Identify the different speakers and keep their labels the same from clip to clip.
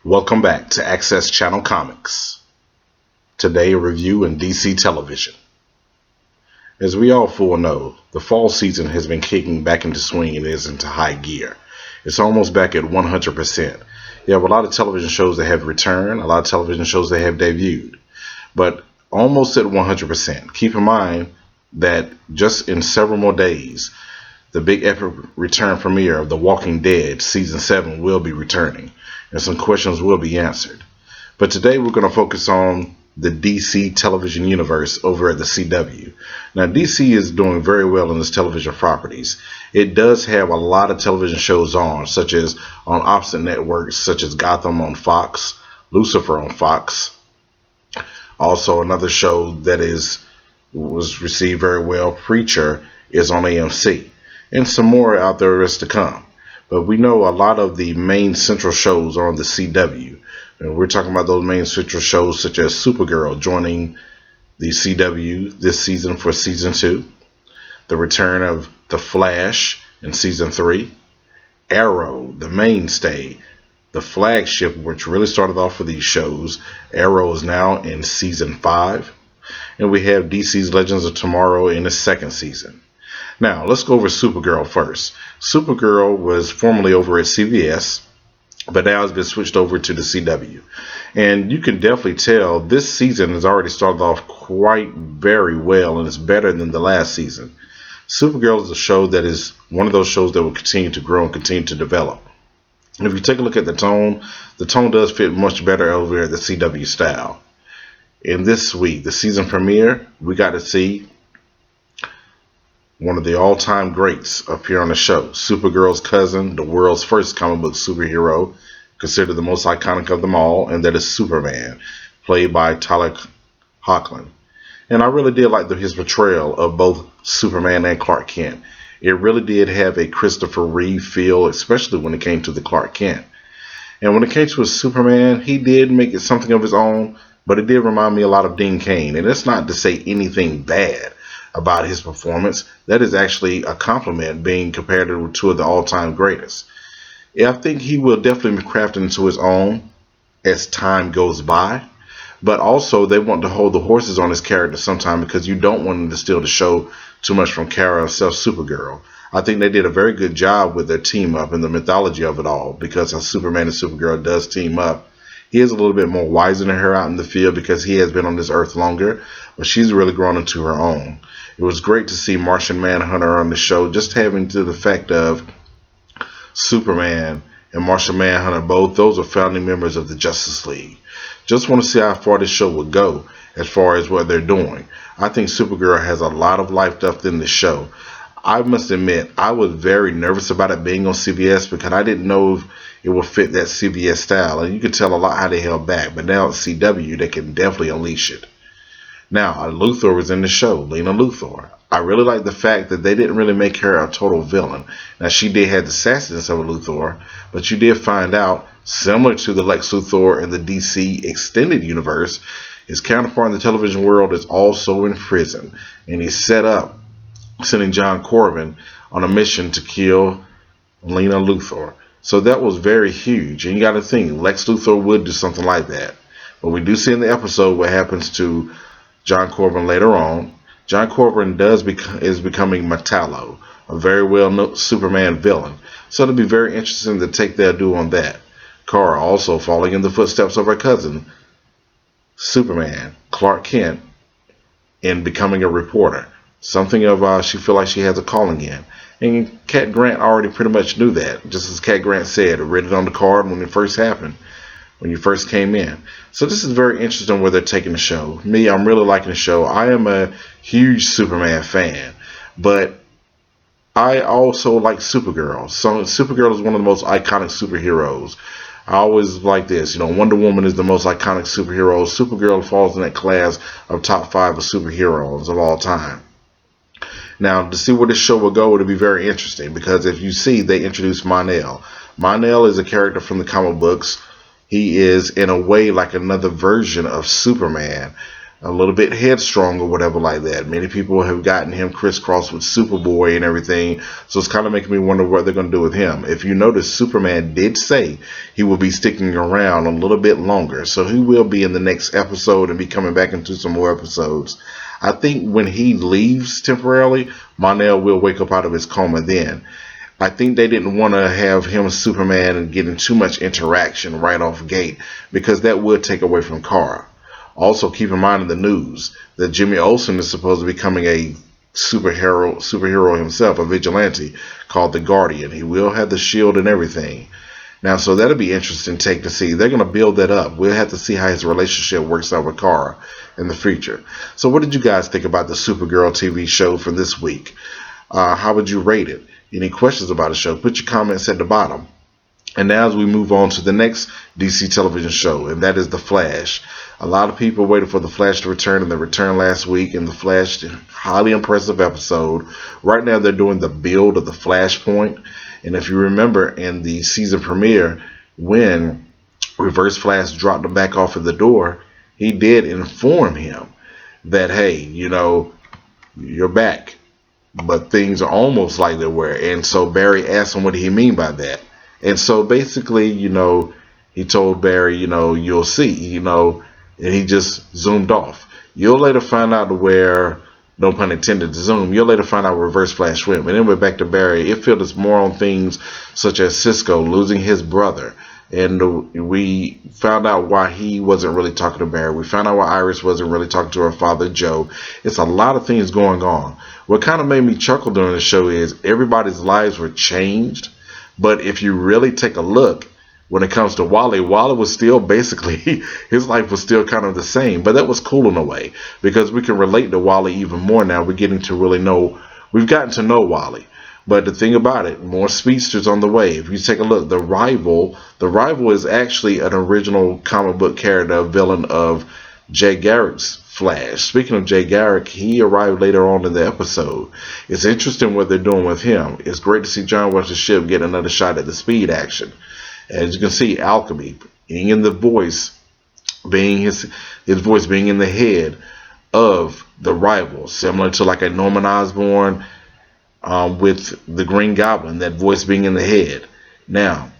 Speaker 1: Welcome back to Access Channel Comics. Today a review in DC television. As we all full know, the fall season has been kicking back into swing and is into high gear. It's almost back at 100%. You have a lot of television shows that have returned, a lot of television shows that have debuted, but almost at 100%. Keep in mind that just in several more days, the big epic return premiere of The Walking Dead Season 7 will be returning, and some questions will be answered. But today we're going to focus on the DC television universe over at the CW. Now, DC is doing very well in its television properties. It does have a lot of television shows on, such as on opposite networks, such as Gotham on Fox, Lucifer on Fox. Also, another show that was received very well, Preacher, is on AMC. And some more out there is to come. But we know a lot of the main central shows are on the CW. And we're talking about those main central shows such as Supergirl joining the CW this season for Season 2. The return of The Flash in Season 3. Arrow, the mainstay, the flagship, which really started off for these shows. Arrow is now in Season 5. And we have DC's Legends of Tomorrow in its second season. Now, let's go over Supergirl first. Supergirl was formerly over at CBS, but now has been switched over to the CW. And you can definitely tell this season has already started off quite very well, and it's better than the last season. Supergirl is a show that is one of those shows that will continue to grow and continue to develop. And if you take a look at the tone does fit much better over at the CW style. In this week, the season premiere, we got to see one of the all-time greats appear on the show. Supergirl's cousin, the world's first comic book superhero, considered the most iconic of them all, and that is Superman, played by Tyler Hoechlin. And I really did like his portrayal of both Superman and Clark Kent. It really did have a Christopher Reeve feel, especially when it came to the Clark Kent. And when it came to his Superman, he did make it something of his own, but it did remind me a lot of Dean Cain. And it's not to say anything bad about his performance. That is actually a compliment, being compared to two of the all-time greatest. Yeah, I think he will definitely be crafted into his own as time goes by, but also they want to hold the horses on his character sometime, because you don't want him to steal the show too much from Kara herself, Supergirl. I think they did a very good job with their team up and the mythology of it all, because how Superman and Supergirl does team up. He is a little bit more wiser than her out in the field because he has been on this earth longer, but she's really grown into her own. It was great to see Martian Manhunter on the show, just having to the fact of Superman and Martian Manhunter, both those are founding members of the Justice League. Just want to see how far this show would go as far as what they're doing. I think Supergirl has a lot of life left in this show. I must admit, I was very nervous about it being on CBS because I didn't know if it would fit that CBS style, and you could tell a lot how they held back, but now at CW they can definitely unleash it. Now, Luthor was in the show, Lena Luthor. I really like the fact that they didn't really make her a total villain. Now, she did have the sassiness of a Luthor, but you did find out, similar to the Lex Luthor in the DC Extended Universe, his counterpart in the television world is also in prison, and he's set up sending John Corbin on a mission to kill Lena Luthor. So that was very huge, and you got to think, Lex Luthor would do something like that. But we do see in the episode what happens to John Corbin later on. John Corbin is becoming Metallo, a very well-known Superman villain. So it'll be very interesting to take their due on that. Kara also following in the footsteps of her cousin, Superman, Clark Kent, in becoming a reporter. Something of she feel like she has a calling in. And Cat Grant already pretty much knew that. Just as Cat Grant said, read it on the card when it first happened, when you first came in. So this is very interesting where they're taking the show. Me, I'm really liking the show. I am a huge Superman fan, but I also like Supergirl. So Supergirl is one of the most iconic superheroes. I always like this. Wonder Woman is the most iconic superhero. Supergirl falls in that class of top 5 of superheroes of all time. Now, to see where this show will go, it'll be very interesting, because if you see, they introduced Mon-El. Mon-El is a character from the comic books. He is, in a way, like another version of Superman, a little bit headstrong or whatever like that. Many people have gotten him crisscrossed with Superboy and everything, so it's kind of making me wonder what they're going to do with him. If you notice, Superman did say he will be sticking around a little bit longer, so he will be in the next episode and be coming back into some more episodes. I think when he leaves temporarily, Mon-El will wake up out of his coma then. I think they didn't want to have him Superman and getting too much interaction right off gate, because that would take away from Kara. Also, keep in mind in the news that Jimmy Olsen is supposed to be becoming a superhero himself, a vigilante called the Guardian. He will have the shield and everything. Now, so that'll be interesting take to see. They're going to build that up. We'll have to see how his relationship works out with Kara in the future. So what did you guys think about the Supergirl TV show for this week? How would you rate it? Any questions about the show? Put your comments at the bottom. And now as we move on to the next DC television show, and that is The Flash. A lot of people waited for The Flash to return, and they returned last week, and The Flash, highly impressive episode. Right now they're doing the build of the Flashpoint. And if you remember in the season premiere, when Reverse Flash dropped him back off at the door, he did inform him that, hey, you're back, but things are almost like they were. And so Barry asked him what he mean by that. And so basically, he told Barry, you'll see, and he just zoomed off. You'll later find out where, no pun intended, to zoom, you'll later find out where Reverse Flash went. But then we're back to Barry. It focused more on things such as Cisco losing his brother. And we found out why he wasn't really talking to Barry. We found out why Iris wasn't really talking to her father, Joe. It's a lot of things going on. What kind of made me chuckle during the show is everybody's lives were changed. But if you really take a look, when it comes to Wally was still basically, his life was still kind of the same. But that was cool in a way, because we can relate to Wally even more now. We've gotten to know Wally. But the thing about it, more speedsters on the way. If you take a look, the rival is actually an original comic book character, a villain of Jay Garrick's Flash. Speaking of Jay Garrick, he arrived later on in the episode. It's interesting what they're doing with him. It's great to see John Wesley Shipp get another shot at the speed action. As you can see, Alchemy being in the voice, being his voice being in the head of the rival, similar to like a Norman Osborn with the Green Goblin, that voice being in the head. Now,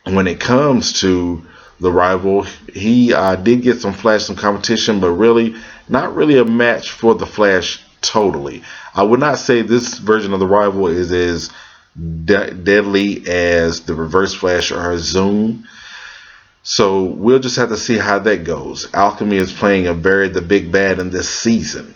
Speaker 1: when it comes to the rival, he did get some competition, but really not really a match for the Flash totally. I would not say this version of the rival is as deadly as the Reverse Flash or Zoom. So we'll just have to see how that goes. Alchemy is playing the big bad in this season.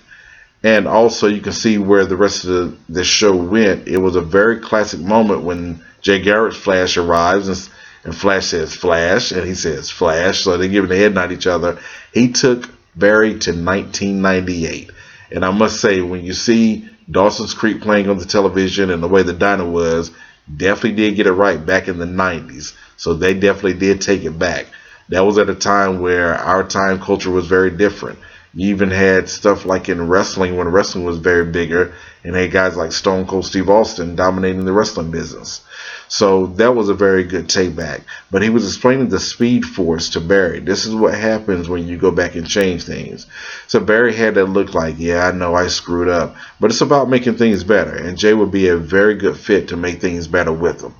Speaker 1: And also you can see where the rest of the show went. It was a very classic moment when Jay Garrick's Flash arrives and Flash says Flash and he says Flash. So they're giving a head nod at each other. He took Barry to 1998. And I must say, when you see Dawson's Creek playing on the television and the way the diner was, definitely did get it right back in the 90s. So they definitely did take it back. That was at a time where our time culture was very different. You even had stuff like in wrestling, when wrestling was very bigger, and had guys like Stone Cold Steve Austin dominating the wrestling business. So that was a very good take back. But he was explaining the Speed Force to Barry. This is what happens when you go back and change things. So Barry had that look like, yeah, I know I screwed up. But it's about making things better. And Jay would be a very good fit to make things better with him,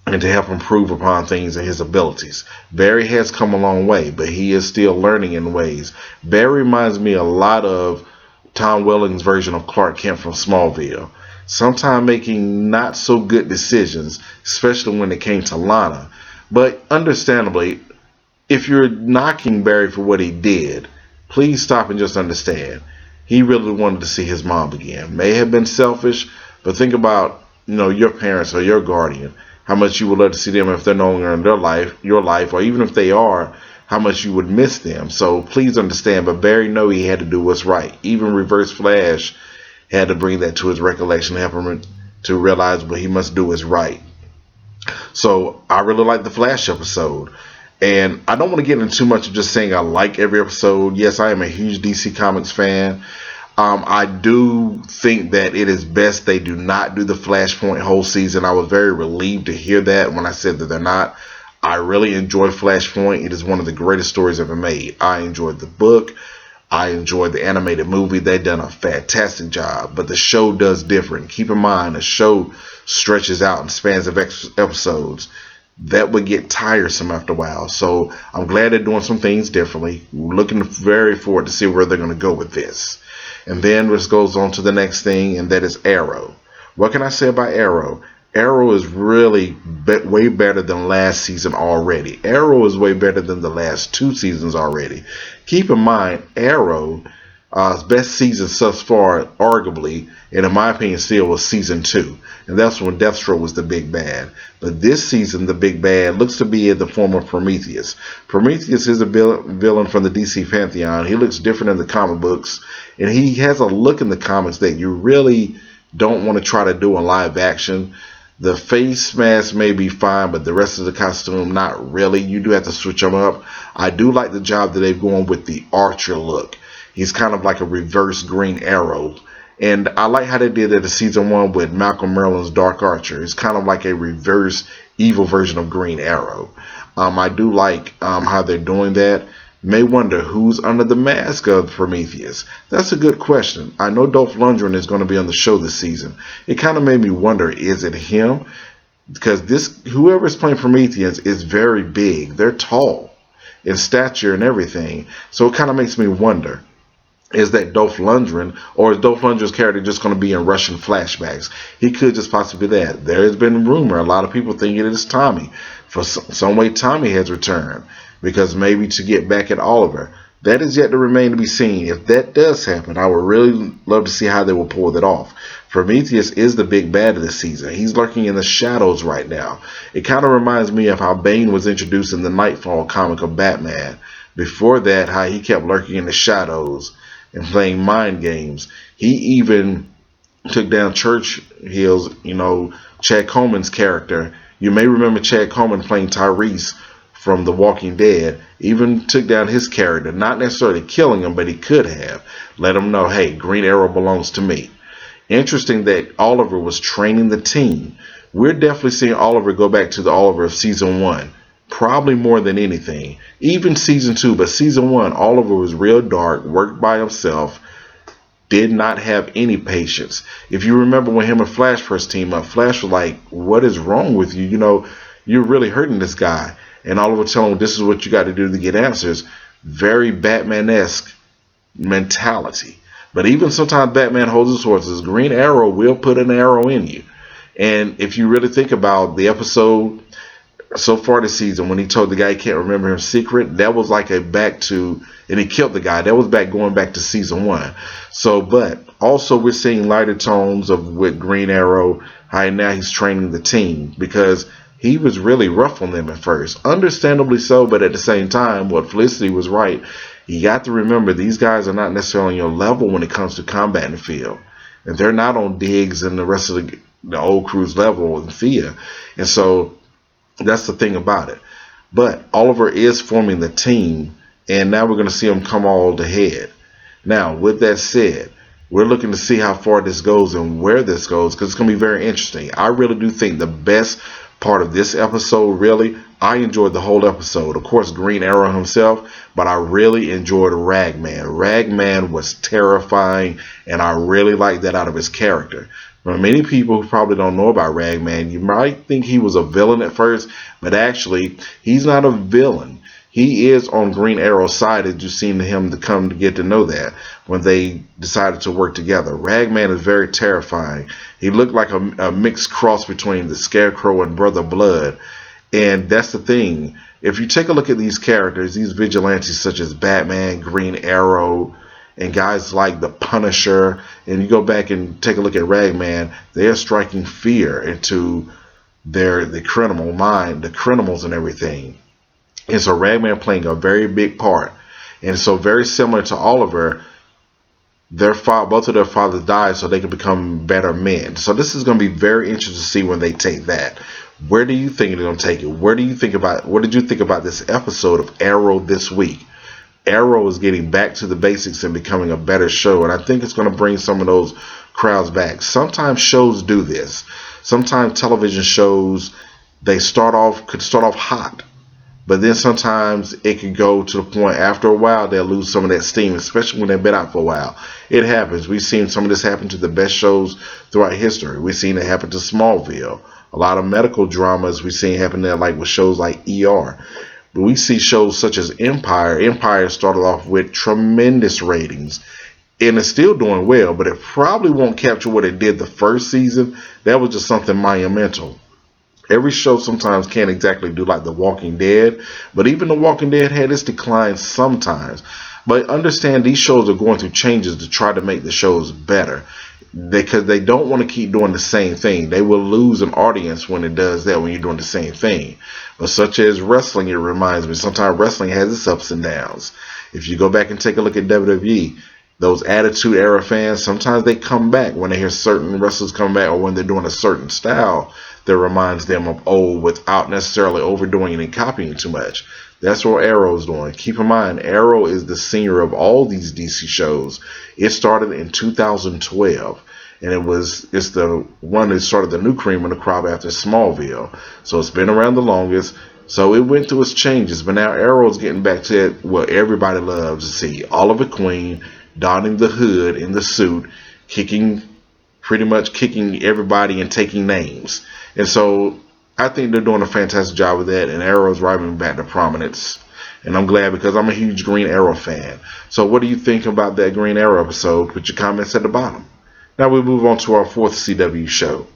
Speaker 1: and to help improve upon things and his abilities. Barry has come a long way, but he is still learning in ways. Barry reminds me a lot of Tom Welling's version of Clark Kent from Smallville. Sometimes making not so good decisions, especially when it came to Lana. But understandably, if you're knocking Barry for what he did, please stop and just understand. He really wanted to see his mom again. May have been selfish, but think about, your parents or your guardian. How much you would love to see them if they're no longer in your life, or even if they are, how much you would miss them. So please understand, but Barry knew he had to do what's right. Even Reverse Flash had to bring that to his recollection, help him to realize what he must do is right. So I really like the Flash episode. And I don't want to get into too much of just saying I like every episode. Yes, I am a huge DC Comics fan. I do think that it is best they do not do the Flashpoint whole season. I was very relieved to hear that when I said that they're not. I really enjoy Flashpoint. It is one of the greatest stories ever made. I enjoyed the book. I enjoyed the animated movie. They've done a fantastic job, but the show does different. Keep in mind, the show stretches out in spans of episodes. That would get tiresome after a while. So I'm glad they're doing some things differently. We're looking very forward to see where they're going to go with this. And then this goes on to the next thing, and that is Arrow. What can I say about Arrow? Arrow is really way better than last season already. Arrow is way better than the last 2 seasons already. Keep in mind, Arrow's best season thus far, arguably, and in my opinion, still was season 2. And that's when Deathstroke was the big bad. But this season, the big bad looks to be in the form of Prometheus. Prometheus is a villain from the DC Pantheon. He looks different in the comic books. And he has a look in the comics that you really don't want to try to do in live action. The face mask may be fine, but the rest of the costume, not really. You do have to switch them up. I do like the job that they've gone with the Archer look. He's kind of like a reverse Green Arrow. And I like how they did it in season 1 with Malcolm Merlin's Dark Archer. It's kind of like a reverse evil version of Green Arrow. I do like how they're doing that. May wonder who's under the mask of Prometheus. That's a good question. I know Dolph Lundgren is going to be on the show this season. It kind of made me wonder, is it him? Because whoever is playing Prometheus is very big. They're tall in stature and everything. So it kind of makes me wonder, is that Dolph Lundgren, or is Dolph Lundgren's character just going to be in Russian flashbacks? He could just possibly be that. There has been rumor, a lot of people think it is Tommy. For some way, Tommy has returned, because maybe to get back at Oliver. That is yet to remain to be seen. If that does happen, I would really love to see how they will pull that off. Prometheus is the big bad of the season. He's lurking in the shadows right now. It kind of reminds me of how Bane was introduced in the Nightfall comic of Batman. Before that, how he kept lurking in the shadows and playing mind games. He even took down Churchill's, Chad Coleman's character. You may remember Chad Coleman playing Tyrese from The Walking Dead. Even took down his character, not necessarily killing him, but he could have. Let him know, hey, Green Arrow belongs to me. Interesting that Oliver was training the team. We're definitely seeing Oliver go back to the Oliver of season 1. Probably more than anything. Even season 2, but season 1, Oliver was real dark, worked by himself, did not have any patience. If you remember when him and Flash first teamed up, Flash was like, what is wrong with you? You're really hurting this guy. And Oliver telling him, this is what you got to do to get answers. Very Batman-esque mentality. But even sometimes Batman holds his horses. Green Arrow will put an arrow in you. And if you really think about the episode so far this season, when he told the guy he can't remember his secret, that was like and he killed the guy. That was going back to season 1. So, but also we're seeing lighter tones with Green Arrow, how now he's training the team, because he was really rough on them at first. Understandably so, but at the same time, what Felicity was right. You got to remember, these guys are not necessarily on your level when it comes to combat in the field. And they're not on Diggs and the rest of the old crew's level in Thea. And so that's the thing about it. But Oliver is forming the team, and now we're going to see him come all to head. Now, with that said, we're looking to see how far this goes and where this goes, because it's going to be very interesting. I really do think the best part of this episode, really, I enjoyed the whole episode. Of course, Green Arrow himself, but I really enjoyed Ragman. Ragman was terrifying, and I really liked that out of his character. For many people who probably don't know about Ragman, you might think he was a villain at first, but actually, he's not a villain. He is on Green Arrow's side, as you've seen him to come to get to know that when they decided to work together. Ragman is very terrifying. He looked like a mixed cross between the Scarecrow and Brother Blood. And that's the thing. If you take a look at these characters, these vigilantes such as Batman, Green Arrow, and guys like the Punisher, and you go back and take a look at Ragman, they are striking fear into the criminal mind, the criminals and everything. And so Ragman playing a very big part. And so very similar to Oliver, both of their fathers died so they could become better men. So this is going to be very interesting to see when they take that. Where do you think they're going to take it? What did you think about this episode of Arrow this week? Arrow is getting back to the basics and becoming a better show. And I think it's going to bring some of those crowds back. Sometimes shows do this. Sometimes television shows, could start off hot. But then sometimes it can go to the point after a while they'll lose some of that steam, especially when they've been out for a while. It happens. We've seen some of this happen to the best shows throughout history. We've seen it happen to Smallville. A lot of medical dramas we've seen happen there, like with shows like ER. But we see shows such as Empire. Empire started off with tremendous ratings and it's still doing well, but it probably won't capture what it did the first season. That was just something monumental. Every show sometimes can't exactly do like The Walking Dead, but even The Walking Dead had its declines sometimes. But understand these shows are going through changes to try to make the shows better because they don't want to keep doing the same thing. They will lose an audience when it does that, when you're doing the same thing. But such as wrestling, it reminds me, sometimes wrestling has its ups and downs. If you go back and take a look at WWE, those Attitude Era fans, sometimes they come back when they hear certain wrestlers come back or when they're doing a certain style that reminds them of old without necessarily overdoing it and copying too much. That's what Arrow's doing. Keep in mind, Arrow is the senior of all these DC shows. It started in 2012, and it's the one that started the new cream in the crop after Smallville. So it's been around the longest. So it went through its changes, but now Arrow's getting back to what everybody loves to see. Oliver Queen donning the hood in the suit, pretty much kicking everybody and taking names. And so I think they're doing a fantastic job with that, and Arrow's rising back to prominence. And I'm glad because I'm a huge Green Arrow fan. So what do you think about that Green Arrow episode? Put your comments at the bottom. Now we move on to our fourth CW show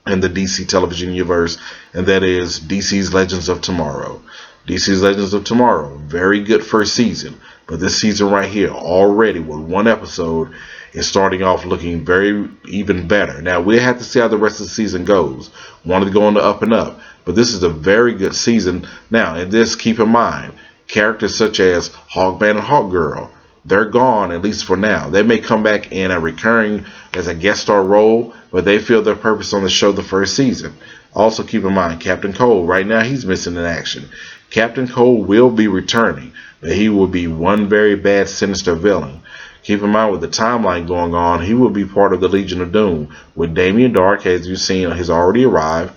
Speaker 1: in the DC television universe, and that is DC's Legends of Tomorrow. DC's Legends of Tomorrow, very good first season, but this season right here, already with one episode, is starting off looking very even better. Now we'll have to see how the rest of the season goes. Wanted to go on the up and up, but this is a very good season. Now, in this, keep in mind, characters such as Hawkman and Hawkgirl, they're gone, at least for now. They may come back in a recurring as a guest star role, but they feel their purpose on the show the first season. Also keep in mind, Captain Cold, right now he's missing in action. Captain Cold will be returning, but he will be one very bad, sinister villain. Keep in mind, with the timeline going on, he will be part of the Legion of Doom, with Damien Dark, as you've seen, has already arrived.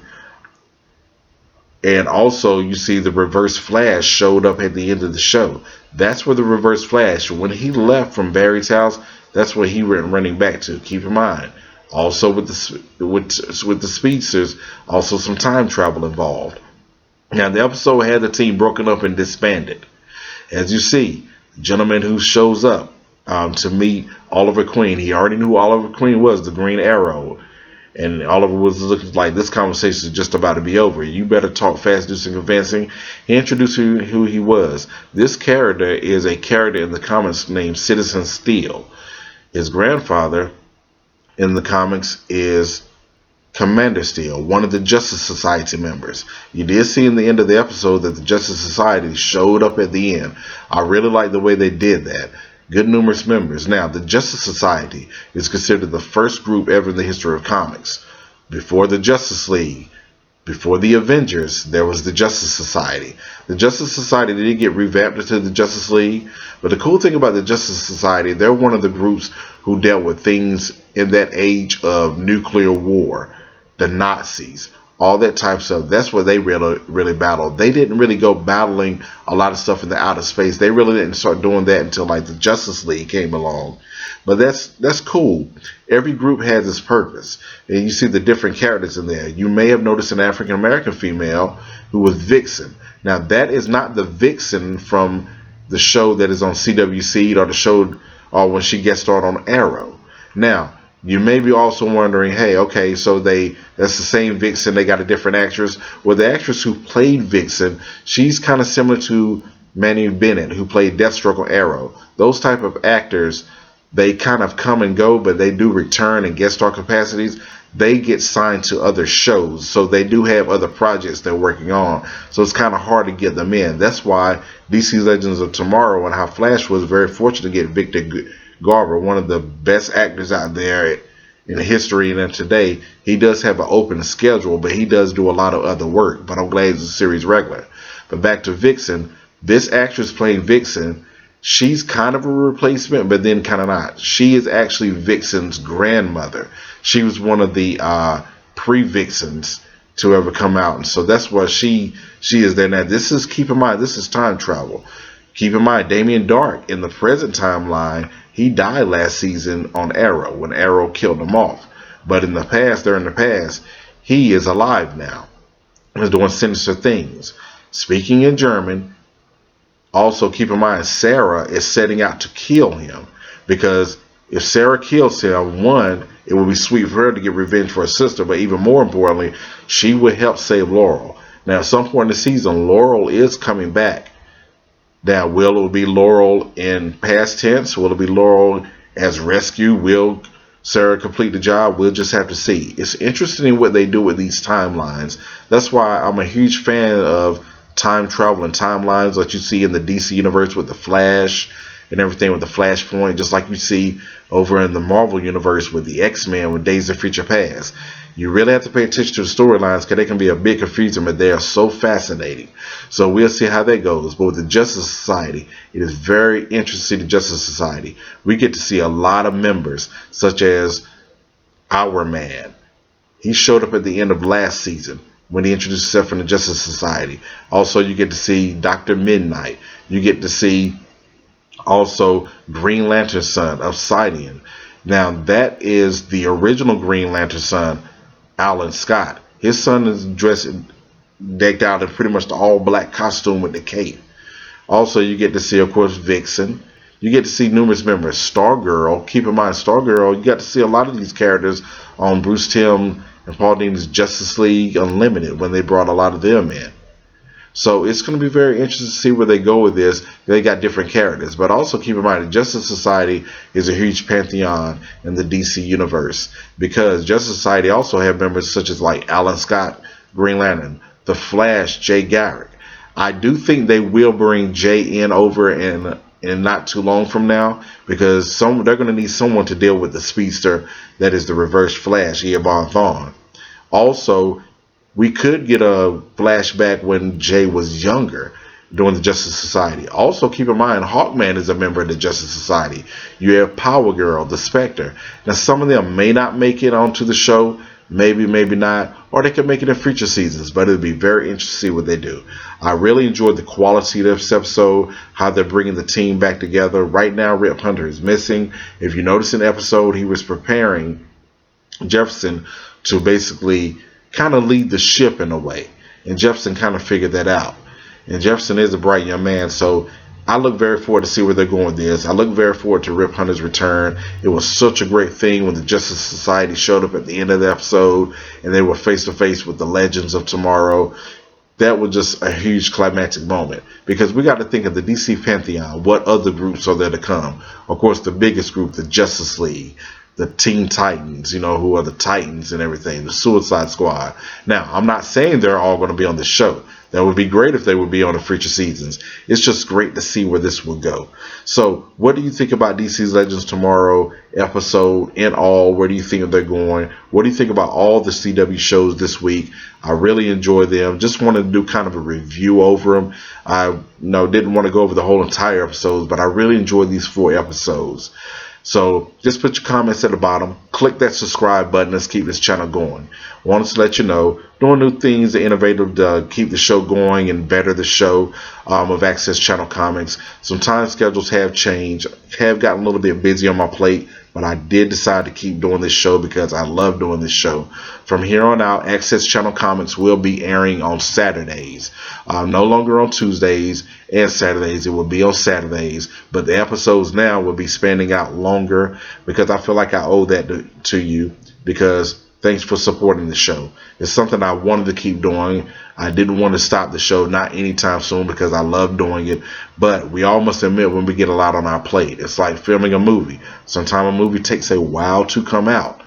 Speaker 1: And also, you see the Reverse Flash showed up at the end of the show. That's where the Reverse Flash, when he left from Barry's house, that's where he went running back to. Keep in mind. Also with the speedsters, also some time travel involved. Now, the episode had the team broken up and disbanded. As you see, the gentleman who shows up to meet Oliver Queen, he already knew who Oliver Queen was, the Green Arrow. And Oliver was looking like this conversation is just about to be over. You better talk fast, do some convincing. He introduced who he was. This character is a character in the comics named Citizen Steel. His grandfather in the comics is Commander Steel, one of the Justice Society members. You did see in the end of the episode that the Justice Society showed up at the end. I really like the way they did that. Good numerous members. Now, the Justice Society is considered the first group ever in the history of comics. Before the Justice League, before the Avengers, there was the Justice Society. The Justice Society did get revamped into the Justice League, but the cool thing about the Justice Society, they're one of the groups who dealt with things in that age of nuclear war, the Nazis, all that type of stuff. That's where they really battled. They didn't really go battling a lot of stuff in the outer space. They really didn't start doing that until like the Justice League came along. But that's cool. Every group has its purpose. And you see the different characters in there. You may have noticed an African American female who was Vixen. Now that is not the Vixen from the show that is on CW Seed or the show or when she gets started on Arrow. Now, you may be also wondering, hey, okay, so that's the same Vixen, they got a different actress. Well, the actress who played Vixen, she's kind of similar to Manny Bennett, who played Deathstroke on Arrow. Those type of actors, they kind of come and go, but they do return in guest star capacities. They get signed to other shows, so they do have other projects they're working on. So it's kind of hard to get them in. That's why DC Legends of Tomorrow and how Flash was very fortunate to get Victor Garber, one of the best actors out there in history and in today. He does have an open schedule, but he does do a lot of other work. But I'm glad he's a series regular. But back to Vixen, this actress playing Vixen, she's kind of a replacement, but then kind of not. She is actually Vixen's grandmother. She was one of the pre-Vixens to ever come out, and so that's why she is there now. This is, keep in mind, this is time travel. Keep in mind, Damien Dark in the present timeline, he died last season on Arrow when Arrow killed him off. But in the past, during the past, he is alive now and is doing sinister things, speaking in German. Also, keep in mind, Sarah is setting out to kill him, because if Sarah kills him, one, it would be sweet for her to get revenge for her sister, but even more importantly, she would help save Laurel. Now, at some point in the season, Laurel is coming back. Now, will it be Laurel in past tense? Will it be Laurel as rescue? Will Sarah complete the job? We'll just have to see. It's interesting what they do with these timelines. That's why I'm a huge fan of time travel and timelines that you see in the DC universe with the Flash and everything, with the Flashpoint, just like you see over in the Marvel universe with the X-Men with Days of Future Past. You really have to pay attention to the storylines because they can be a bit confusing, but they are so fascinating. So we'll see how that goes. But with the Justice Society, it is very interesting. The Justice Society, we get to see a lot of members, such as Our Man. He showed up at the end of last season when he introduced himself in the Justice Society. Also, you get to see Dr. Midnight. You get to see also Green Lantern's son, Obsidian. Now, that is the original Green Lantern son, Alan Scott. His son is decked out in pretty much the all-black costume with the cape. Also, you get to see, of course, Vixen. You get to see numerous members. Stargirl. Keep in mind, Stargirl, you got to see a lot of these characters on Bruce Timm and Paul Dini's Justice League Unlimited when they brought a lot of them in. So it's going to be very interesting to see where they go with this. They got different characters. But also keep in mind, the Justice Society is a huge pantheon in the DC universe, because Justice Society also have members such as like Alan Scott, Green Lantern, The Flash, Jay Garrick. I do think they will bring Jay in over in not too long from now, because they're going to need someone to deal with the speedster that is the Reverse Flash, Eobard Thawne. Also, we could get a flashback when Jay was younger during the Justice Society. Also, keep in mind, Hawkman is a member of the Justice Society. You have Power Girl, the Spectre. Now, some of them may not make it onto the show. Maybe, maybe not. Or they could make it in future seasons. But it'll be very interesting to see what they do. I really enjoyed the quality of this episode, how they're bringing the team back together. Right now, Rip Hunter is missing. If you notice in the episode, he was preparing Jefferson to basically kind of lead the ship in a way, and Jefferson kind of figured that out. And Jefferson is a bright young man, so I look very forward to see where they're going with this. I look very forward to Rip Hunter's return. It was such a great thing when the Justice Society showed up at the end of the episode and they were face to face with the Legends of Tomorrow. That was just a huge climactic moment, because we got to think of the DC Pantheon. What other groups are there to come? Of course, the biggest group, the Justice League, the Teen Titans, who are the Titans and everything, the Suicide Squad. Now, I'm not saying they're all going to be on the show. That would be great if they would be on the future seasons. It's just great to see where this will go. So, what do you think about DC's Legends Tomorrow episode in all? Where do you think they're going? What do you think about all the CW shows this week? I really enjoy them. Just wanted to do kind of a review over them. I didn't want to go over the whole entire episodes, but I really enjoyed these 4 episodes. So just put your comments at the bottom. Click that subscribe button. Let's keep this channel going. Wanted to let you know, doing new things, innovative to keep the show going and better the show of Access Channel Comics. Some time schedules have changed. Have gotten a little bit busy on my plate, but I did decide to keep doing this show because I love doing this show. From here on out, Access Channel Comics will be airing on Saturdays. No longer on Tuesdays and Saturdays. It will be on Saturdays, but the episodes now will be spanning out longer because I feel like I owe that to you, because thanks for supporting the show. It's something I wanted to keep doing. I didn't want to stop the show, not anytime soon, because I love doing it. But we all must admit, when we get a lot on our plate, it's like filming a movie. Sometimes a movie takes a while to come out.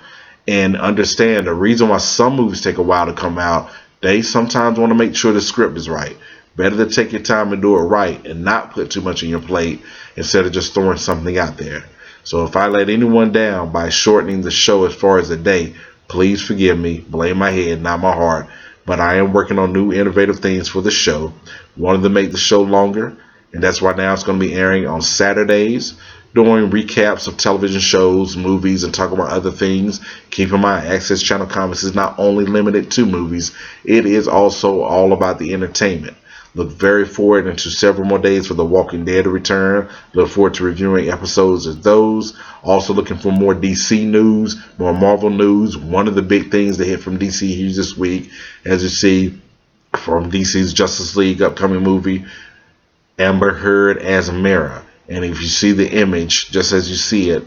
Speaker 1: And understand the reason why some movies take a while to come out, they sometimes want to make sure the script is right. Better to take your time and do it right and not put too much on your plate instead of just throwing something out there. So if I let anyone down by shortening the show as far as a day, please forgive me. Blame my head, not my heart. But I am working on new innovative things for the show. Wanted to make the show longer, and that's why now it's going to be airing on Saturdays. doing recaps of television shows, movies, and talking about other things. Keep in mind, Access Channel Comics is not only limited to movies, it is also all about the entertainment. Look very forward into several more days for The Walking Dead to return. Look forward to reviewing episodes of those. Also looking for more DC news, more Marvel news. One of the big things that hit from DC here this week, as you see, from DC's Justice League upcoming movie, Amber Heard as Mera. And if you see the image, just as you see it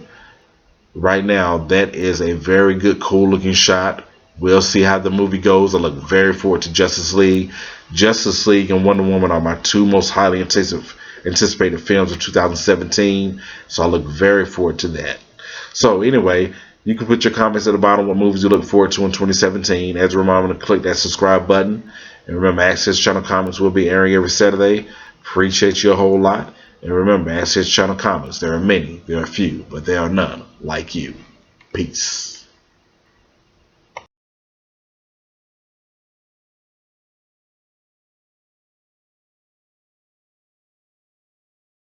Speaker 1: right now, that is a very good, cool looking shot. We'll see how the movie goes. I look very forward to Justice League. Justice League and Wonder Woman are my two most highly anticipated films of 2017. So I look very forward to that. So anyway, you can put your comments at the bottom what movies you look forward to in 2017. As a reminder, to click that subscribe button. And remember, Access Channel Comics will be airing every Saturday. Appreciate you a whole lot. And remember, Access Channel Comics, there are many, there are few, but there are none like you. Peace.